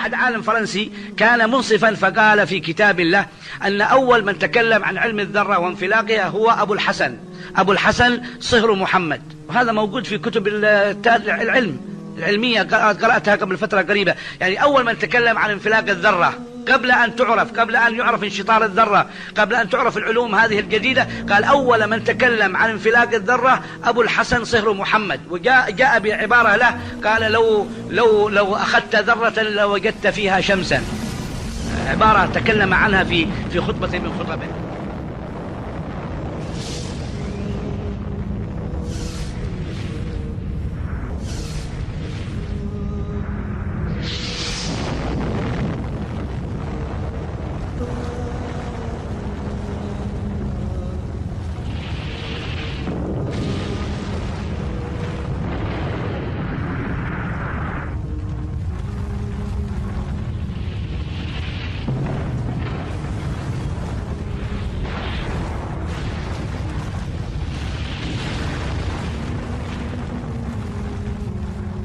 واحد عالم فرنسي كان منصفا فقال في كتاب الله أن أول من تكلم عن علم الذرة وانفلاقها هو أبو الحسن صهر محمد، وهذا موجود في كتب العلمية قرأتها قبل فترة قريبة. يعني أول من تكلم عن انفلاق الذرة قبل أن يعرف انشطار الذرة، قبل أن تعرف العلوم هذه الجديدة، قال أول من تكلم عن انفلاق الذرة أبو الحسن صهر محمد، وجاء بعبارة له قال لو أخذت ذرة لوجدت فيها شمسا، عبارة تكلم عنها في خطبة من خطبه.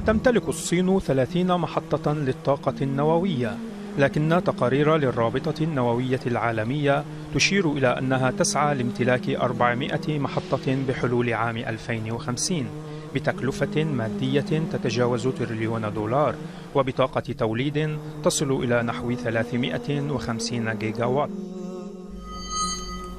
تمتلك الصين 30 محطة للطاقة النووية، لكن تقارير للرابطة النووية العالمية تشير إلى أنها تسعى لامتلاك 400 محطة بحلول عام 2050 بتكلفة مادية تتجاوز تريليون دولار، وبطاقة توليد تصل إلى نحو 350 جيجاوات.